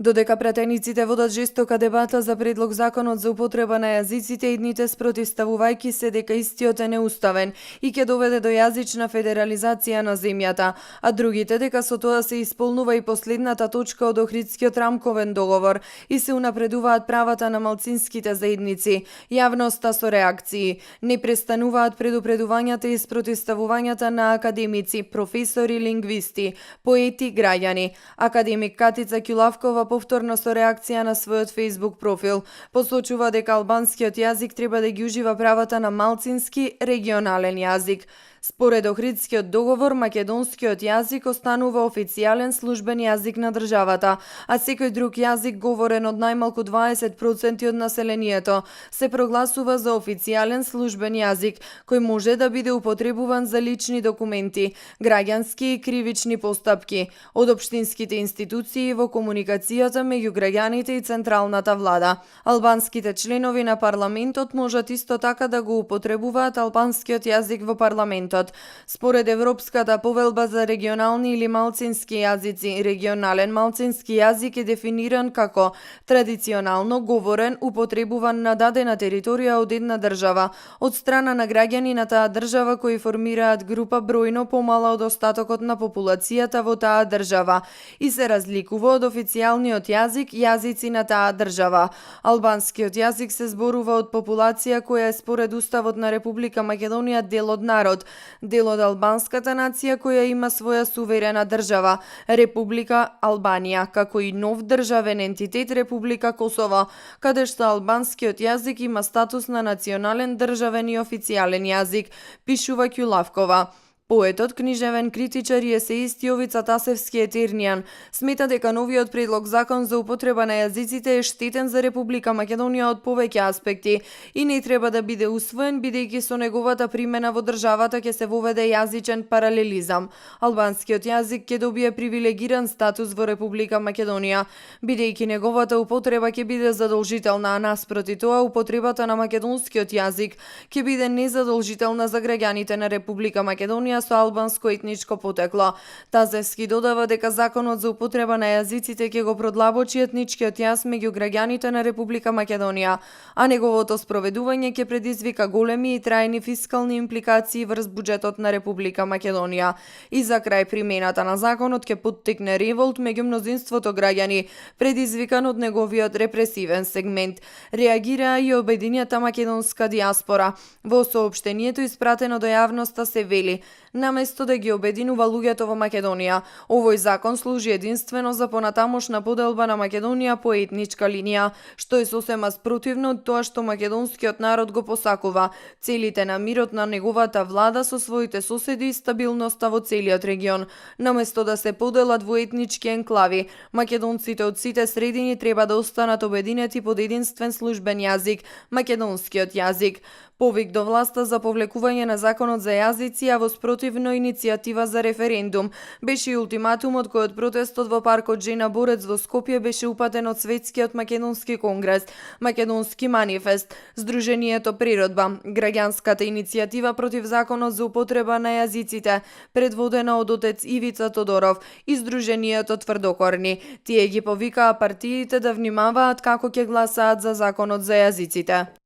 Додека пратениците водат жестока дебата за предлог законот за употреба на јазиците, идните спротивставувајќи се дека истиот е неуставен и ќе доведе до јазична федерализација на земјата, а другите дека со тоа се исполнува и последната точка од Охридскиот рамковен договор и се унапредуваат правата на малцинските заедници. Јавноста со реакции не престануваат предупредувањата и спротивставувањата на академици, професори, лингвисти, поети, граѓани. Академик Катица Ќулавкова повторно со реакција на својот Facebook профил посочува дека албанскиот јазик треба да ги ужива правата на малцински регионален јазик. Според Охридскиот договор, македонскиот јазик останува официјален службен јазик на државата, а секој друг јазик говорен од најмалку 20% од населението се прогласува за официјален службен јазик, кој може да биде употребуван за лични документи, граѓански и кривични постапки, од општинските институции во комуникацијата меѓу граѓаните и централната влада. Албанските членови на парламентот можат исто така да го употребуваат албанскиот јазик во парламентот. Според Европската повелба за регионални или малцински јазици, регионален малцински јазик е дефиниран како традиционално говорен, употребуван на дадена територија од една држава, од страна на граѓани на таа држава кои формираат група бројно помала од остатокот на популацијата во таа држава и се разликува од официјалниот јазик, јазици на таа држава. Албанскиот јазик се зборува од популација која е според Уставот на Република Македонија дел од народ, дел од албанската нација која има своја суверена држава, Република Албанија, како и нов државен ентитет Република Косово, каде што албанскиот јазик има статус на национален државен и официјален јазик, пишува Ќулавкова. Поетот, книжевен критичар и есеист Јовица Тасевски Етернијан смета дека новиот предлог закон за употреба на јазиците е штетен за Република Македонија од повеќе аспекти и не треба да биде усвоен бидејќи со неговата примена во државата ќе се воведе јазичен паралелизам. Албанскиот јазик ќе добие привилегиран статус во Република Македонија, бидејќи неговата употреба ќе биде задолжителна, а наспроти тоа употребата на македонскиот јазик ќе биде незадолжителна за граѓаните на Република Македонија со албанско етничко потекло. Тазевски додава дека законот за употреба на јазиците ќе го продлабочи етничкиот јаз меѓу граѓаните на Република Македонија, а неговото спроведување ќе предизвика големи и трајни фискални импликации врз буџетот на Република Македонија. И за крај, примената на законот ќе поттикне револт меѓу мнозинството граѓани, предизвикан од неговиот репресивен сегмент. Реагираа и обединета македонска диаспора. Во соопштението испратено до јавноста се вели: наместо да ги обединува луѓето во Македонија, овој закон служи единствено за понатамошна поделба на Македонија по етничка линија, што е сосема спротивно од тоа што македонскиот народ го посакува, целите на мирот на неговата влада со своите соседи и стабилноста во целиот регион. Наместо да се поделат во етнички енклави, македонците од сите средини треба да останат обединети под единствен службен јазик, македонскиот јазик. Повик до власта за повлекување на законот за јазици, а во спротивно иницијатива за референдум беше и ултиматумот кој од протестот во паркот Жена Борец во Скопје беше упатен од Светскиот македонски конгрес, Македонски манифест, Сдруженијето Природба, граѓанската иницијатива против законот за употреба на јазиците, предводена од отец Ивица Тодоров и Сдруженијето Тврдокорни. Тие ги повикаа партиите да внимаваат како ќе гласаат за законот за јазиците.